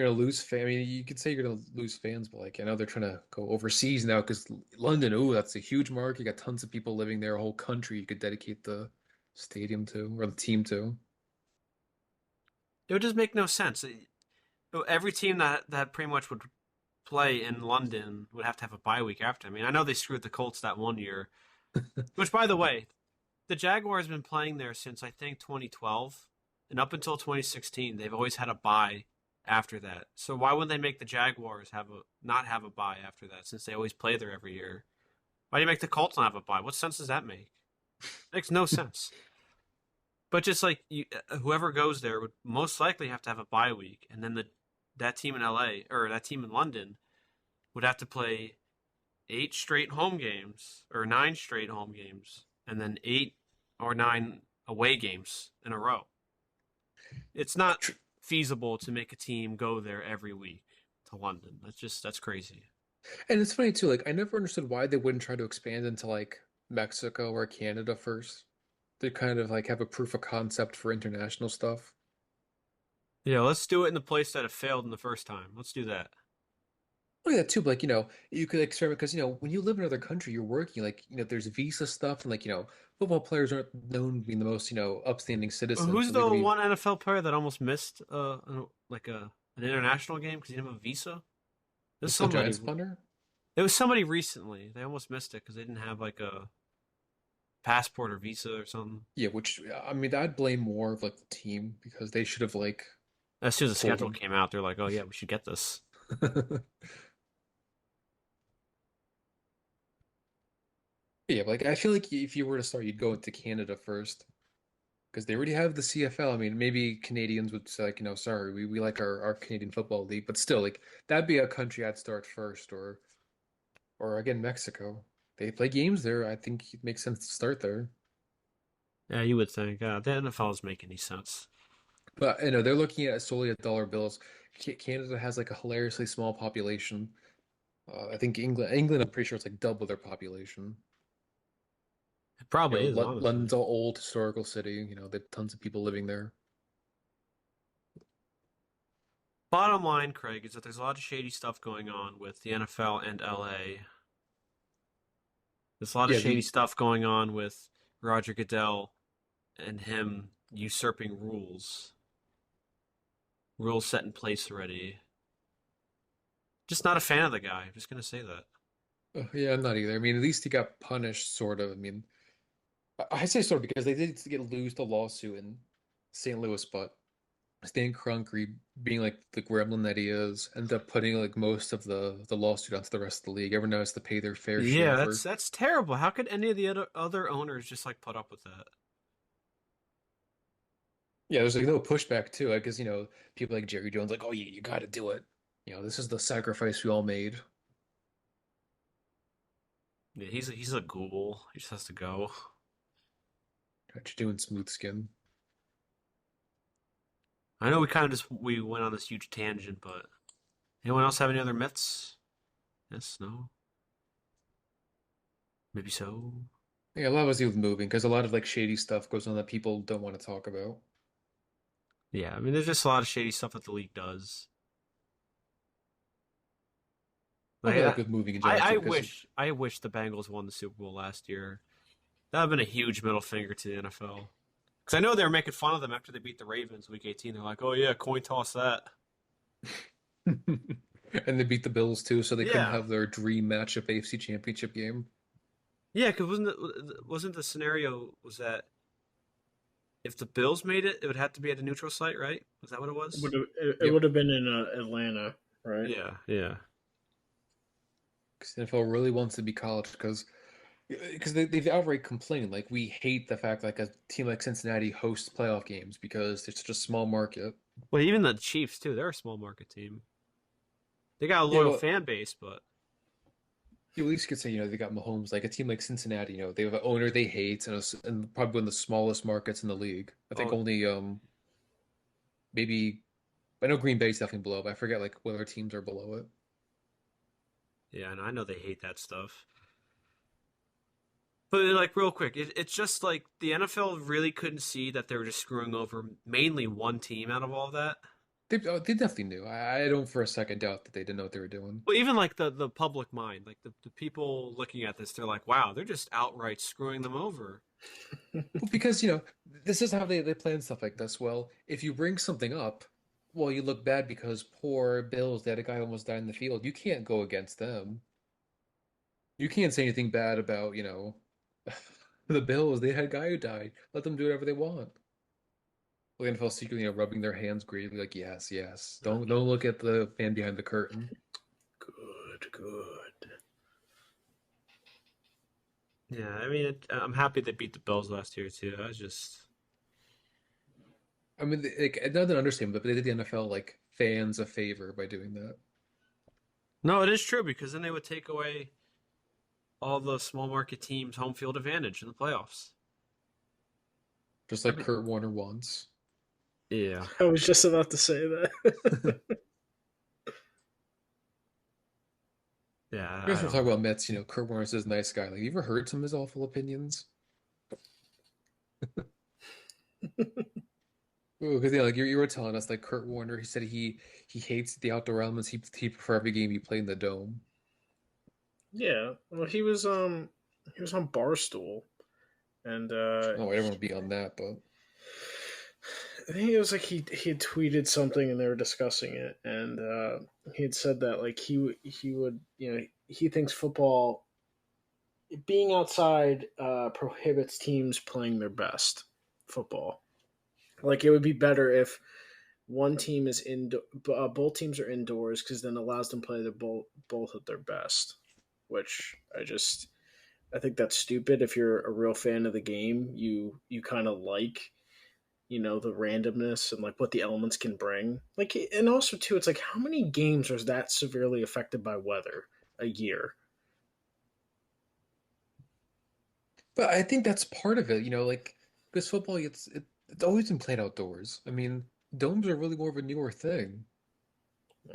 lose fan. I mean, you could say you're gonna lose fans, but like I know they're trying to go overseas now because London, oh, that's a huge market. You got tons of people living there, a whole country you could dedicate the stadium to or the team to. It would just make no sense. Every team that pretty much would play in London would have to have a bye week after. I mean, I know they screwed the Colts that one year, which by the way, the Jaguars have been playing there since I think 2012, and up until 2016, they've always had a bye after that. So why wouldn't they make the Jaguars have a not have a bye after that since they always play there every year? Why do you make the Colts not have a bye? What sense does that make? Makes no sense. But just like whoever goes there would most likely have to have a bye week, and then the that team in LA or that team in London would have to play 8 straight home games or 9 straight home games, and then 8 or 9 away games in a row. It's not Tr- feasible to make a team go there every week to London. That's crazy. And it's funny too, like I never understood why they wouldn't try to expand into like Mexico or Canada first to kind of like have a proof of concept for international stuff. Yeah, let's do it in the place that it failed in the first time. Let's do that. Look at that too, but like, you could experiment because when you live in another country, you're working like, there's visa stuff and like, football players aren't known being the most, upstanding citizens. Who's So they the could be one NFL player that almost missed like an international game because he didn't have a visa? There's the somebody. Giants punter. It was somebody recently. They almost missed it because they didn't have like a passport or visa or something. Yeah, which I mean, I'd blame more of like the team because they should have like As soon as the told schedule them. came out, they're like, "Oh yeah, we should get this." Yeah, but, like I feel like if you were to start, you'd go into Canada first because they already have the CFL. I mean, maybe Canadians would say like, sorry, we like our Canadian Football League, but still, like that'd be a country I'd start first, or again Mexico. They play games there. I think it makes sense to start there. Yeah, you would think the NFL doesn't make any sense. But they're looking at solely at dollar bills. Canada has like a hilariously small population. I think England, I'm pretty sure it's like double their population. It probably is, honestly. London's an old historical city. They have tons of people living there. Bottom line, Craig, is that there's a lot of shady stuff going on with the NFL and LA. There's a lot of Yeah, shady the stuff going on with Roger Goodell and him usurping rules set in place already. Just not a fan of the guy. I'm just gonna say that. yeah, I'm not either. I mean, at least he got punished, sort of. I mean, I say sort of because they did get lose the lawsuit in St. Louis, but Stan Kroenke, being like the gremlin that he is, ended up putting like most of the lawsuit onto the rest of the league. Everyone has to pay their fair Yeah, share that's for. that's terrible. How could any of the other owners just like put up with that? Yeah, there's like no pushback too, because people like Jerry Jones like, oh yeah, you got to do it. This is the sacrifice we all made. Yeah, he's a ghoul. He just has to go. Got you doing smooth skin. I know we went on this huge tangent, but anyone else have any other myths? Yes, no, maybe so. Yeah, a lot has to do with moving because a lot of like shady stuff goes on that people don't want to talk about. Yeah, I mean, there's just a lot of shady stuff that the league does. Like, Probably like with moving in general too, because I wish the Bengals won the Super Bowl last year. That would have been a huge middle finger to the NFL. Because I know they were making fun of them after they beat the Ravens Week 18. They're like, "Oh yeah, coin toss that." and they beat the Bills too, so they couldn't Yeah, have their dream matchup AFC Championship game. yeah. Because wasn't the scenario was that if the Bills made it, it would have to be at a neutral site, right? Was that what it was? It Yep. would have been in Atlanta, right? Yeah, yeah. Because the NFL really wants to be college because they've outright complained like we hate the fact like a team like Cincinnati hosts playoff games because they're such a small market. Well, even the Chiefs too. They're a small market team. They got a Yeah, loyal well, fan base, but you at least could say they got Mahomes. Like a team like Cincinnati, they have an owner they hate and probably one of the smallest markets in the league. I think oh only maybe I know Green Bay's definitely below, but I forget like what other teams are below it. yeah, and I know they hate that stuff. But like real quick, it's just like the NFL really couldn't see that they were just screwing over mainly one team out of all that. They definitely knew. I don't for a second doubt that they didn't know what they were doing. Well, even like the public mind, like the people looking at this, they're like, wow, they're just outright screwing them over. Well, because this is how they plan stuff like this. Well, if you bring something up, well, you look bad because poor Bills, they had a guy almost died in the field. You can't go against them. You can't say anything bad about, the Bills. They had a guy who died. Let them do whatever they want. Well, the NFL secretly, rubbing their hands greedily, like, yes, yes. Don't look at the man behind the curtain. Good, good. Yeah, I mean, I'm happy they beat the Bills last year too. I was just I mean, like, not an understatement, but they did the NFL like fans a favor by doing that. no, it is true because then they would take away all the small market teams' home field advantage in the playoffs. Just I like mean, Kurt Warner once. yeah, I was just about to say that. yeah, I guess I we're don't talking know. about Mets. Kurt Warner's this nice guy. Like, you ever heard some of his awful opinions? Because like you were telling us, like Kurt Warner, he said he hates the outdoor elements. He prefer every game he played in the dome. Yeah, well, he was on Barstool, and Oh, I don't want to be on that, but I think it was like he had tweeted something and they were discussing it, and he had said that like he would he thinks football being outside prohibits teams playing their best football. Like it would be better if one team is both teams are indoors because then it allows them to play both at their best. Which I think that's stupid. If you're a real fan of the game, you kind of like the randomness and like what the elements can bring. Like and also too, it's like how many games are that severely affected by weather a year? I think that's part of it. Like because football, it's always been played outdoors. I mean, domes are really more of a newer thing.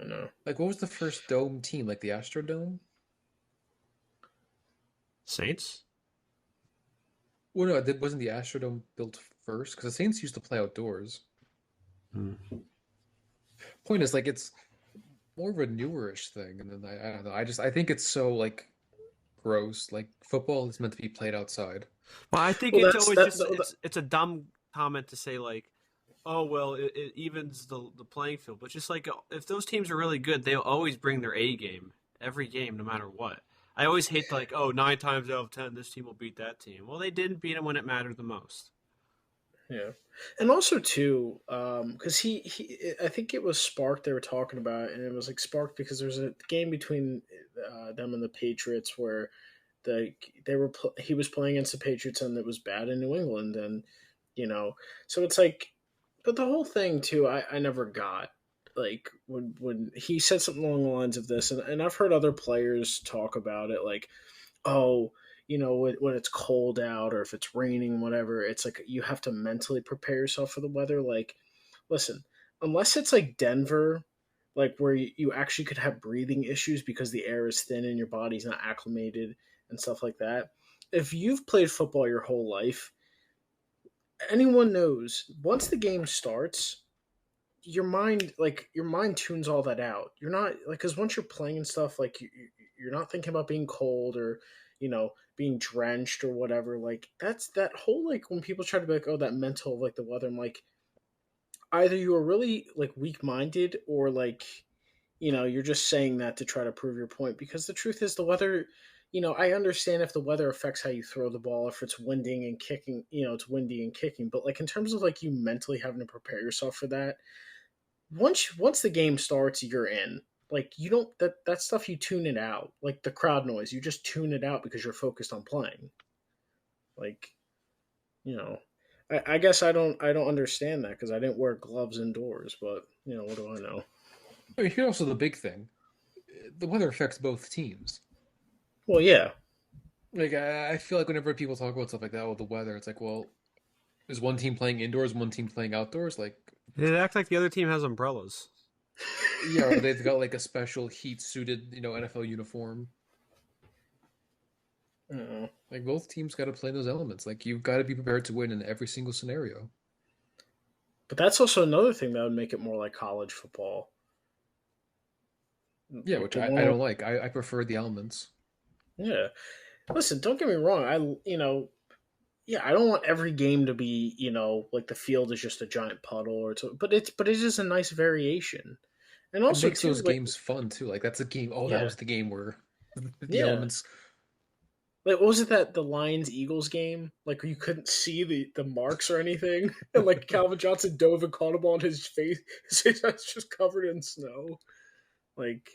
I know. Like, what was the first dome team? Like the Astrodome? Saints. Well, no, it wasn't the Astrodome built first because the Saints used to play outdoors. Hmm. Point is, like, it's more of a newerish thing, and then I don't know. I think it's so like gross. Like football is meant to be played outside. Well, I think Well, it's that's always that. just it's a dumb comment to say like, oh well, it evens the playing field. But just like if those teams are really good, they'll always bring their A game every game, no matter what. I always hate like, oh, 9 times out of 10, this team will beat that team. Well, they didn't beat them when it mattered the most. Yeah, and also too, because he, I think it was Spark they were talking about, and it was like Spark because there's a game between them and the Patriots where the he was playing against the Patriots and it was bad in New England, and so it's like, but the whole thing too, I never got like when he said something along the lines of this, and I've heard other players talk about it, like, oh, when it's cold out or if it's raining, whatever, it's like you have to mentally prepare yourself for the weather. Like, listen, unless it's like Denver, like where you actually could have breathing issues because the air is thin and your body's not acclimated and stuff like that. If you've played football your whole life, anyone knows once the game starts, your mind tunes all that out. You're not like because once you're playing and stuff, like you're not thinking about being cold or being drenched or whatever. Like that's that whole like when people try to be like, oh, that mental like the weather. I'm like, either you are really like weak minded or like you're just saying that to try to prove your point because the truth is the weather. I understand if the weather affects how you throw the ball, if it's winding and kicking, it's windy and kicking, but like in terms of like you mentally having to prepare yourself for that, once the game starts, you're in. Like you don't that stuff you tune it out. Like the crowd noise, you just tune it out because you're focused on playing. Like you know, I guess I don't understand that because I didn't wear gloves indoors. But what do I know? I mean, here's also the big thing: the weather affects both teams. Well, yeah, Like I feel like whenever people talk about stuff like that with the weather, it's like, well, is one team playing indoors, one team playing outdoors? Like, It act like the other team has umbrellas. yeah, or they've got like a special heat suited, NFL uniform. uh, Like both teams got to play those elements. Like you've got to be prepared to win in every single scenario. but that's also another thing that would make it more like college football. Yeah, Like which the I one, don't like. I prefer the elements. yeah. Listen, don't get me wrong. Yeah, I don't want every game to be, like the field is just a giant puddle but it is a nice variation. And It also makes too, those like games fun too. Like that's a game. Oh, that yeah, was the game where the yeah. elements. Like what was it that the Lions Eagles game? Like you couldn't see the marks or anything, and like Calvin Johnson dove and caught a ball in his face. His face was just covered in snow. Like,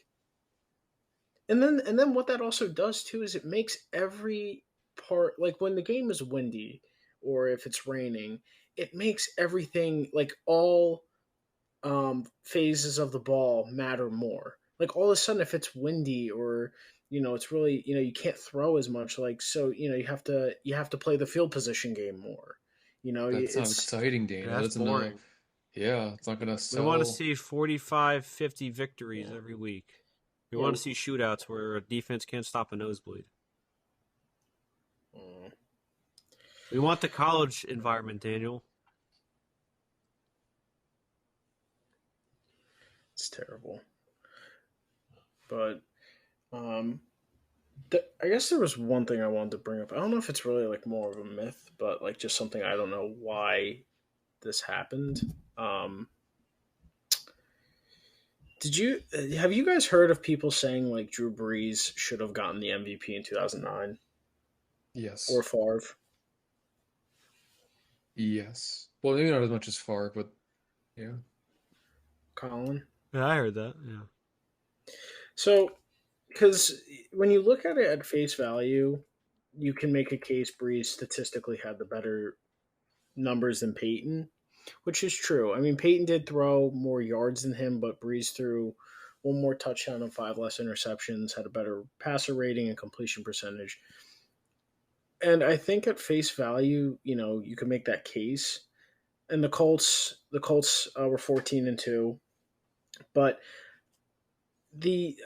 and then what that also does too is it makes every part like when the game is windy or if it's raining, it makes everything like all phases of the ball matter more. Like all of a sudden, if it's windy or it's really you can't throw as much. Like so you have to play the field position game more. That's not It's exciting, Yeah, Daniel. that's That's not. boring. Yeah, it's not gonna We want to sell. see 45, 50 victories yeah every week. We yeah. want to see shootouts where a defense can't stop a nosebleed. Mm, We want the college environment, Daniel. it's terrible. But um, I guess there was one thing I wanted to bring up. I don't know if it's really like more of a myth, but like just something I don't know why this happened. Um, Did you have you guys heard of people saying like Drew Brees should have gotten the MVP in 2009 or Yes, Favre? yes. Well, maybe not as much as far, but yeah. Colin? Yeah, I heard that. Yeah. So, because when you look at it at face value, you can make a case Brees statistically had the better numbers than Peyton, which is true. I mean, Peyton did throw more yards than him, but Brees threw one more touchdown and five less interceptions, had a better passer rating and completion percentage. And I think at face value, you can make that case. And the Colts were 14-2, but the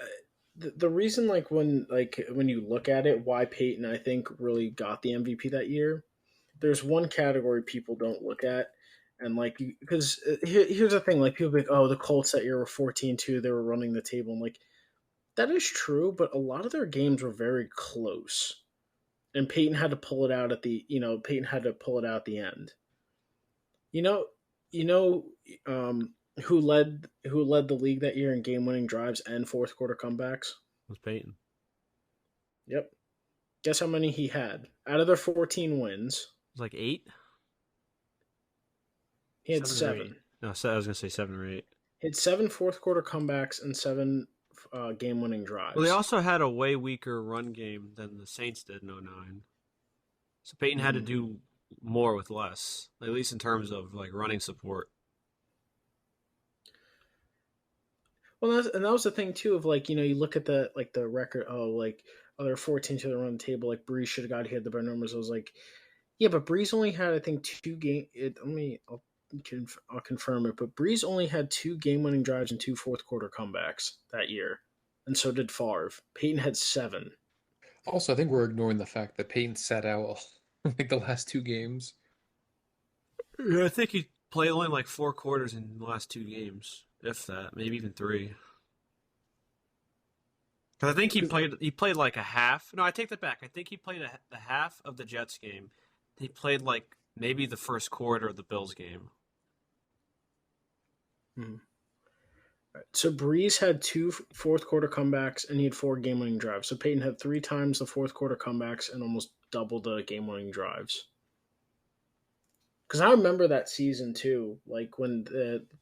the reason when you look at it, why Peyton I think really got the MVP that year, there's one category people don't look at, and like because here's the thing, like people be like, oh, the Colts that year were 14-2, they were running the table, and like that is true, but a lot of their games were very close, and Peyton had to pull it out Peyton had to pull it out at the end. You know, you know, who led the league that year in game winning drives and fourth quarter comebacks? It was Peyton. Yep. Guess how many he had out of their 14 wins? It was like 8? He had 7 or 8. seven. No, I was going to say 7 or 8. He had seven fourth quarter comebacks and seven game winning Well, they drives. also had a way weaker run game than the Saints did in '09. So Peyton had to Mhm. do more with less, at least in terms of like running support. Well, and that was the thing too of like you look at the record. Oh, like they're 14 to the run table. Like Breeze should have got hit the better numbers. I was like, yeah, but Breeze only had I think two game. Let me. I'll confirm it, but Breeze only had 2 game-winning drives and 2 fourth-quarter comebacks that year, and so did Favre. Peyton had 7. Also, I think we're ignoring the fact that Peyton sat out like the last 2 games. Yeah, I think he played only like 4 quarters in the last 2 games, if that, maybe even 3. Because I think he played like a half. No, I take that back. I think he played the half of the Jets game. He played like maybe the first quarter of the Bills game. So Breeze had 2 fourth-quarter comebacks, and he had 4 game-winning drives. So Peyton had 3 times the fourth-quarter comebacks and almost double the game-winning drives. Because I remember that season too, like when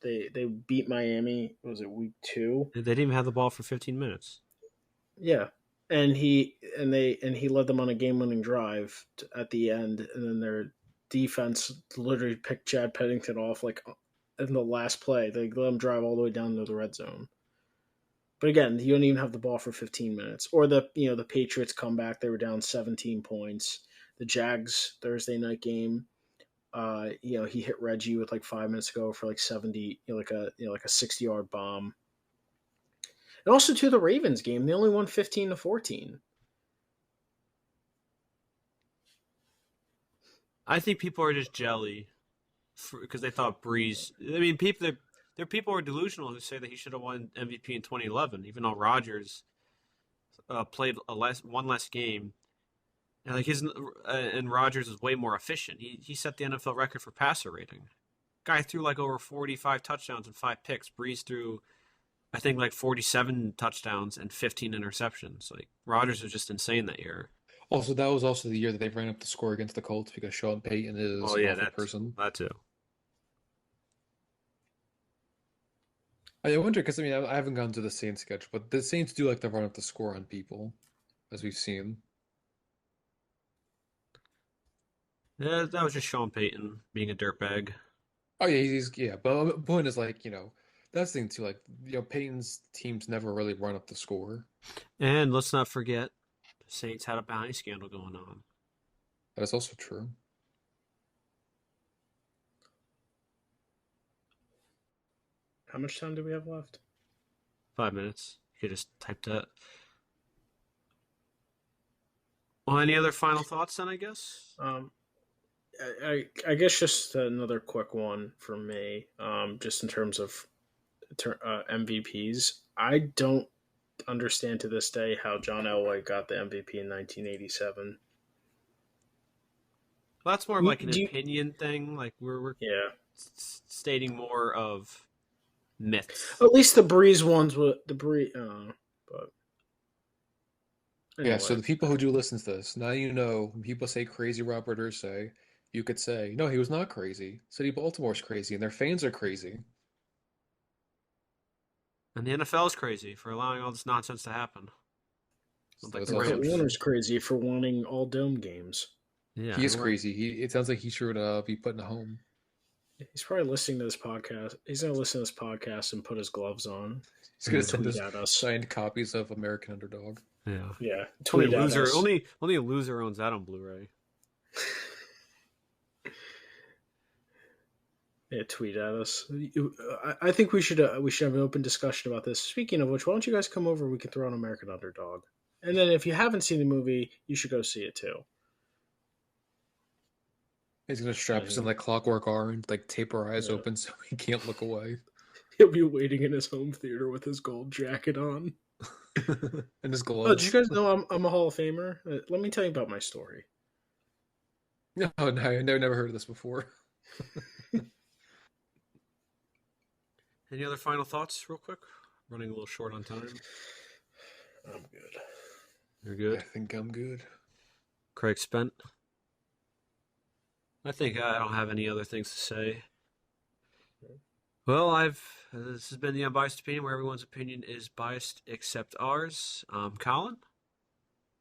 they beat Miami. Was it week 2? They didn't even have the ball for 15 minutes. Yeah, and he led them on a game-winning drive at the end, and then their defense literally picked Chad Pennington off like in the last play. They let him drive all the way down to the red zone. But again, you don't even have the ball for 15 minutes. Or the Patriots come back; they were down 17 points. The Jags Thursday night game. He hit Reggie with like 5 minutes ago for like 70, like a 60-yard bomb. And also to the Ravens game, they only won 15-14. I think people are just jelly because they thought Breeze. I mean, there are people who are delusional who say that he should have won MVP in 2011, even though Rodgers played one less game. And like and Rodgers is way more efficient. He set the NFL record for passer rating. Guy threw like over 45 touchdowns and 5 picks. Breeze threw, I think, like 47 touchdowns and 15 interceptions. Like Rodgers was just insane that year. Also, that was also the year that they ran up the score against the Colts because Sean Payton is Oh yeah, an awful person. that too. I wonder because I haven't gone to the Saints sketch, but the Saints do like to run up the score on people, as we've seen. Yeah, that was just Sean Payton being a dirtbag. Oh yeah, yeah. But the point is that's the thing too. Payton's teams never really run up the score. And let's not forget, the Saints had a bounty scandal going on. That is also true. How much time do we have left? 5 minutes. You could just type that. Well, any other final thoughts then, I guess? I guess just another quick one for me, just in terms of MVPs. I don't understand to this day how John Elway got the MVP in 1987. Well, that's more of like an opinion thing. Like we're stating more of myths. At least the Breeze ones with the Breeze, but anyway. Yeah. So the people who do listen to this now, when people say crazy Robert Irsay, you could say no, he was not crazy. City Baltimore's crazy, and their fans are crazy. And the NFL is crazy for allowing all this nonsense to happen. Like the owner's crazy for wanting all dome games. Yeah, he is crazy. It sounds like he should be put in a home. He's probably listening to this podcast. He's going to listen to this podcast and put his gloves on. He's going to send us signed copies of American Underdog. Yeah. Tweet at us. Only a loser owns that on Blu-ray. Yeah, tweet at us. I think we should have an open discussion about this. Speaking of which, why don't you guys come over? We can throw on American Underdog, and then if you haven't seen the movie, you should go see it too. He's gonna strap us in like Clockwork Orange, like tape our eyes open so he can't look away. He'll be waiting in his home theater with his gold jacket on and his gloves. Oh, did you guys know I'm a Hall of Famer? Let me tell you about my story. No, I never heard of this before. Any other final thoughts, real quick? Running a little short on time. I'm good. You're good? I think I'm good. Craig spent? I think I don't have any other things to say. Well, this has been the Unbiased Opinion, where everyone's opinion is biased except ours. I'm Colin.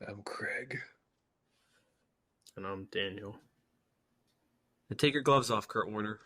I'm Craig. And I'm Daniel. And take your gloves off, Kurt Warner.